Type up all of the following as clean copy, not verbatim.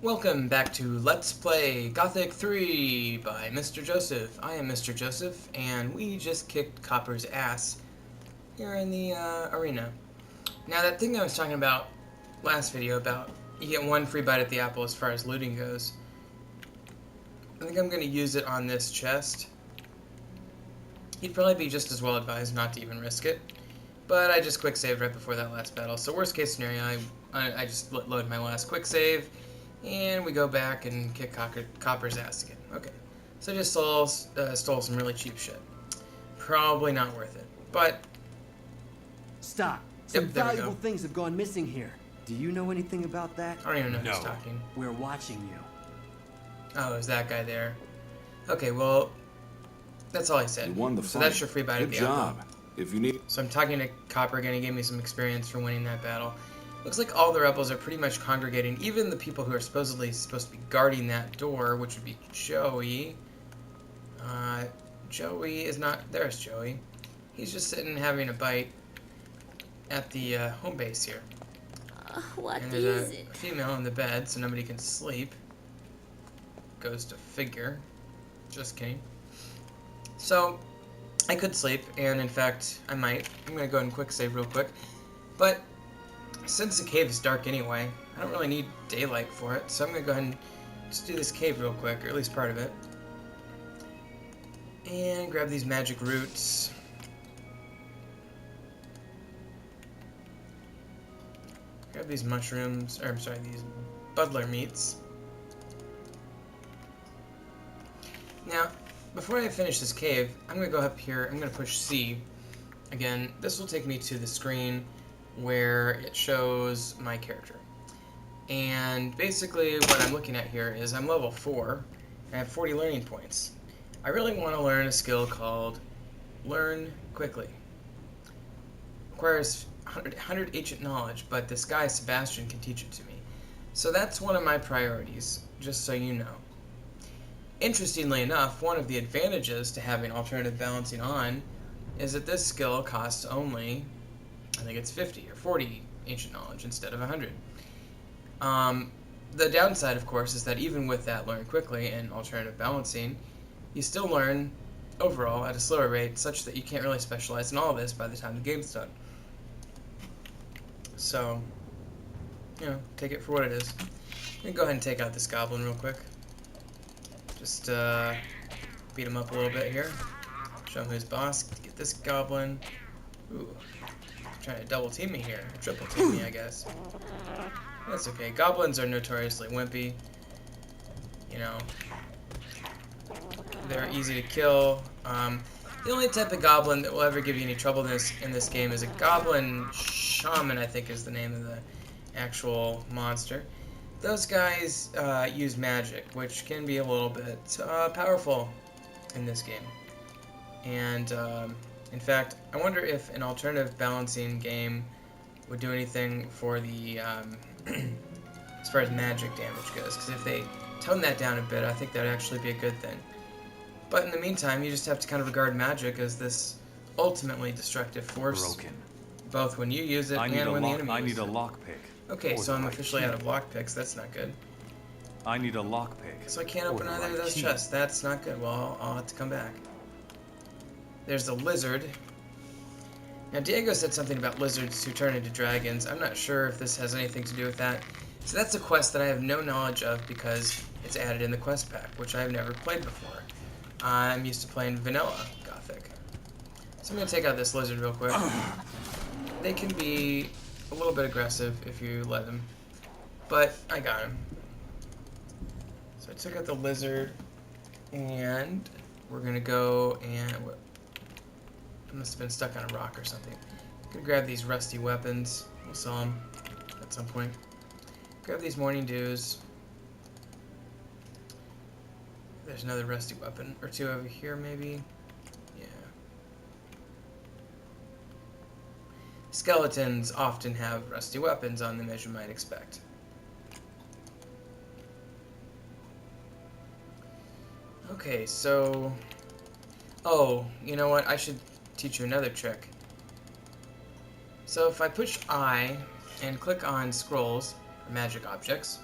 Welcome back to Let's Play Gothic 3 by Mr. Joseph. I am Mr. Joseph, and we just kicked Copper's ass here in the arena. Now, that thing I was talking about last video about you get one free bite at the apple as far as looting goes, I think I'm going to use it on this chest. He'd probably be just as well advised not to even risk it, but I just quick saved right before that last battle. So worst case scenario, I just load my last quick save, and we go back and kick Copper's ass again. Okay, so I just stole some really cheap shit. Probably not worth it, but... Stop. Some Yep, there we valuable go. things have gone missing here. Do you know anything about that? I don't even know who's No. talking. We're watching you. Oh, is that guy there? Okay, well, that's all I said. You won the so fight. that's your free bite Good at the job. apple. If you need... So I'm talking to Copper again. He gave me some experience for winning that battle. Looks like all the rebels are pretty much congregating. Even the people who are supposedly supposed to be guarding that door, which would be Joey. Joey is not... There's Joey. He's just sitting having a bite at the home base here. What And is there's a it? female in the bed, so nobody can sleep. Goes to figure. Just kidding. So, I could sleep, and in fact, I might. I'm going to go ahead and quick save real quick. But, since the cave is dark anyway, I don't really need daylight for it, so I'm going to go ahead and just do this cave real quick, or at least part of it. And grab these magic roots. Grab these mushrooms, or I'm sorry, these buddler meats. Now, before I finish this cave, I'm going to go up here, I'm going to push C. Again, this will take me to the screen where it shows my character. And basically what I'm looking at here is I'm level 4, and I have 40 learning points. I really want to learn a skill called Learn Quickly. Requires 100 ancient knowledge, but this guy, Sebastian, can teach it to me. So that's one of my priorities, just so you know. Interestingly enough, one of the advantages to having alternative balancing on is that this skill costs only, I think it's 50 or 40 ancient knowledge instead of 100. The downside, of course, is that even with that learn quickly and alternative balancing, you still learn overall at a slower rate such that you can't really specialize in all of this by the time the game's done. So, you know, take it for what it is. I'm going to go ahead and take out this goblin real quick. Just beat him up a little bit here. Show him who's boss. Get this goblin. Ooh, trying to double team me here. Triple team me, I guess. That's okay. Goblins are notoriously wimpy. You know, they're easy to kill. The only type of goblin that will ever give you any trouble in this game is a goblin shaman, I think is the name of the actual monster. Those guys use magic, which can be a little bit powerful in this game. And in fact, I wonder if an alternative balancing game would do anything for the as far as magic damage goes. Because if they tone that down a bit, I think that would actually be a good thing. But in the meantime, you just have to kind of regard magic as this ultimately destructive force, Broken. both when you use it and when the enemy I uses need a it. lockpick. Okay, Or so the I'm right officially key. out of lockpicks. That's not good. I need a lockpick. So I can't or open the either of right those key. chests. That's not good. Well, I'll have to come back. There's the lizard. Now, Diego said something about lizards who turn into dragons. I'm not sure if this has anything to do with that. So that's a quest that I have no knowledge of because it's added in the quest pack, which I've never played before. I'm used to playing vanilla Gothic. So I'm going to take out this lizard real quick. They can be a little bit aggressive if you let them, but I got him. So I took out the lizard, and we're going to go and... I must have been stuck on a rock or something. Gonna grab these rusty weapons. We'll sell them at some point. Grab these morning dews. There's another rusty weapon or two over here, maybe. Yeah. Skeletons often have rusty weapons on them, as you might expect. Okay, so... Oh, you know what? I should teach you another trick. So if I push I and click on scrolls, or magic objects,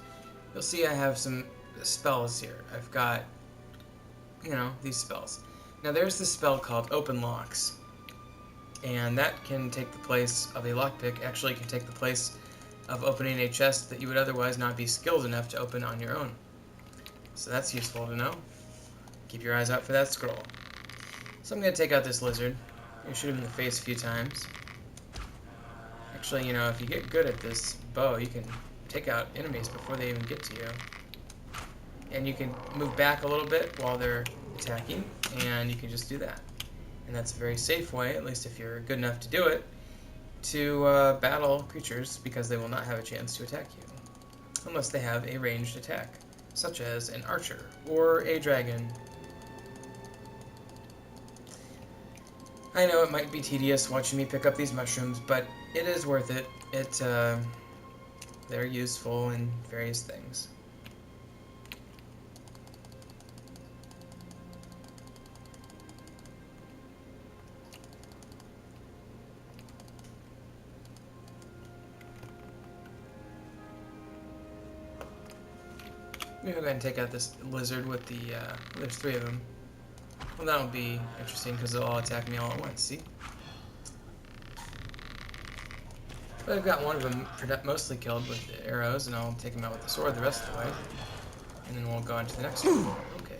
you'll see I have some spells here. I've got, these spells. Now there's this spell called Open Locks, and that can take the place of a lockpick. Actually, it can take the place of opening a chest that you would otherwise not be skilled enough to open on your own. So that's useful to know. Keep your eyes out for that scroll. So I'm going to take out this lizard. You shoot him in the face a few times. Actually, if you get good at this bow, you can take out enemies before they even get to you. And you can move back a little bit while they're attacking, and you can just do that. And that's a very safe way, at least if you're good enough to do it, to battle creatures, because they will not have a chance to attack you. Unless they have a ranged attack, such as an archer or a dragon. I know it might be tedious watching me pick up these mushrooms, but it is worth it. They're useful in various things. Maybe I'll go ahead and take out this lizard with the, there's 3 of them. Well, that'll be interesting because they'll all attack me all at once, see? But I've got one of them mostly killed with the arrows, and I'll take him out with the sword the rest of the way. And then we'll go on to the next one. Okay.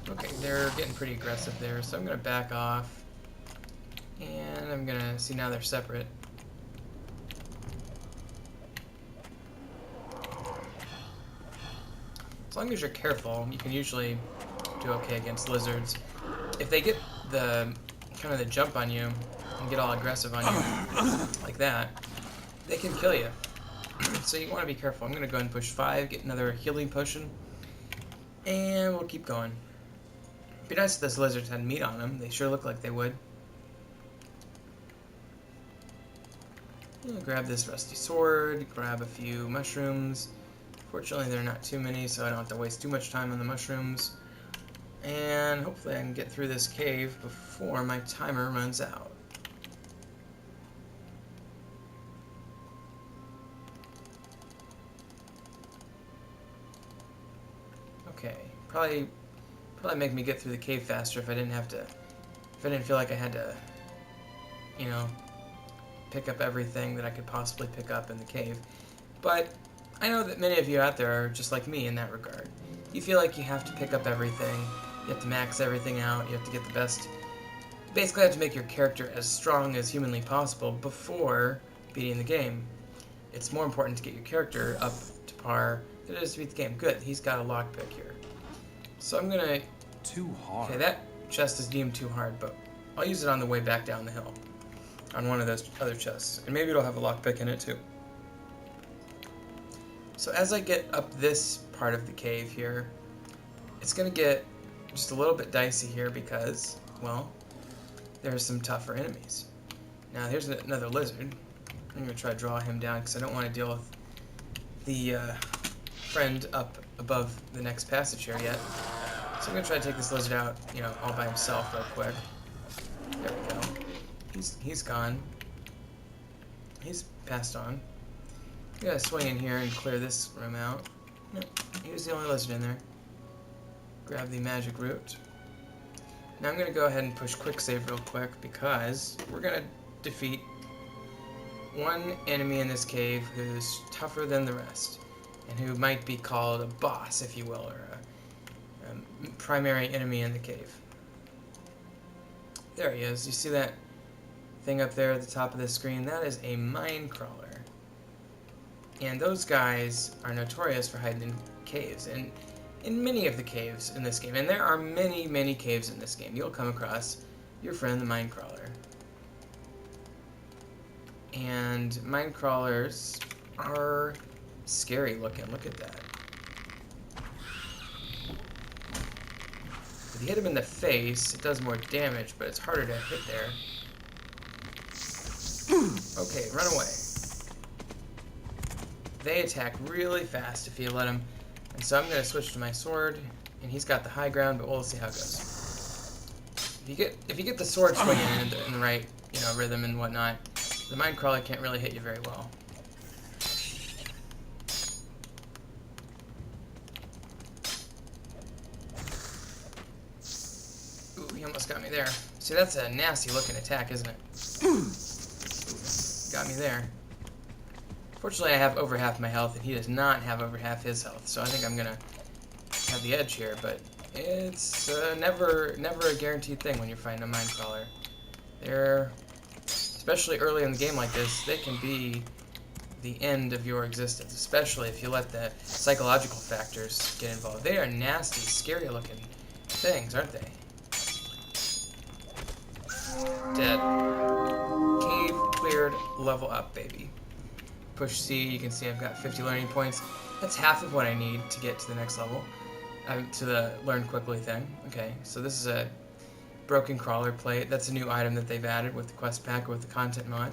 Okay, they're getting pretty aggressive there, so I'm going to back off. And I'm going to see now they're separate. As long as you're careful, you can usually do okay against lizards. If they get the kind of the jump on you and get all aggressive on you like that, they can kill you. So you want to be careful. I'm going to go ahead and push 5, get another healing potion, and we'll keep going. It'd be nice if those lizards had meat on them. They sure look like they would. I'll grab this rusty sword, grab a few mushrooms. Fortunately, there are not too many, so I don't have to waste too much time on the mushrooms. And hopefully I can get through this cave before my timer runs out. Okay, probably make me get through the cave faster if I didn't feel like I had to, pick up everything that I could possibly pick up in the cave. But I know that many of you out there are just like me in that regard. You feel like you have to pick up everything, you have to max everything out, you have to get the best. Basically, you have to make your character as strong as humanly possible before beating the game. It's more important to get your character up to par than it is to beat the game. Good, he's got a lockpick here. So I'm gonna... Too hard. Okay, that chest is deemed too hard, but I'll use it on the way back down the hill. On one of those other chests. And maybe it'll have a lockpick in it too. So as I get up this part of the cave here, it's going to get just a little bit dicey here because, well, there's some tougher enemies. Now here's another lizard. I'm going to try to draw him down because I don't want to deal with the friend up above the next passage here yet. So I'm going to try to take this lizard out, all by himself real quick. There we go. He's gone. He's passed on. I'm gonna swing in here and clear this room out. No, he was the only lizard in there. Grab the magic root. Now I'm gonna go ahead and push quick save real quick because we're gonna defeat one enemy in this cave who's tougher than the rest, and who might be called a boss, if you will, or a primary enemy in the cave. There he is. You see that thing up there at the top of the screen? That is a mine crawler. And those guys are notorious for hiding in caves, and in many of the caves in this game. And there are many, many caves in this game. You'll come across your friend, the mine crawler. And mine crawlers are scary looking. Look at that. If you hit him in the face, it does more damage, but it's harder to hit there. Okay, run away. They attack really fast if you let them, and so I'm going to switch to my sword, and he's got the high ground, but we'll see how it goes. If you get the sword swinging in the right, rhythm and whatnot, the mine crawler can't really hit you very well. almost got me there. See, that's a nasty looking attack, isn't it? Got me there. Fortunately, I have over half my health, and he does not have over half his health, so I think I'm gonna have the edge here, but it's never a guaranteed thing when you're fighting a mine crawler. They're, especially early in the game like this, they can be the end of your existence, especially if you let the psychological factors get involved. They are nasty, scary looking things, aren't they? Dead. Cave cleared, level up, baby. Push C, you can see I've got 50 learning points. That's half of what I need to get to the next level. To the learn quickly thing. Okay, so this is a broken crawler plate. That's a new item that they've added with the quest pack or with the content mod.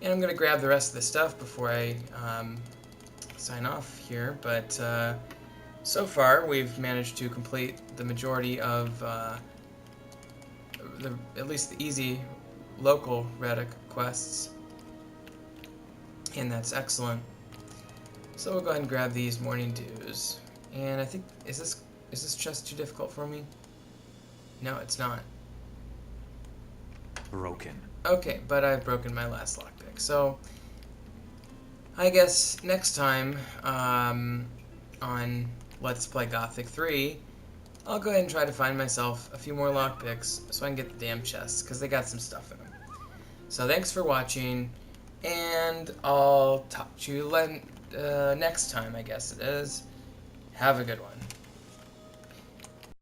And I'm going to grab the rest of the stuff before I sign off here. But so far, we've managed to complete the majority of, at least the easy local Reddock quests. And that's excellent. So we'll go ahead and grab these morning dews. And I think, is this chest too difficult for me? No, it's not. Broken. Okay, but I've broken my last lockpick. So, I guess next time on Let's Play Gothic 3, I'll go ahead and try to find myself a few more lockpicks so I can get the damn chests, because they got some stuff in them. So thanks for watching, and I'll talk to you next time, I guess it is. Have a good one.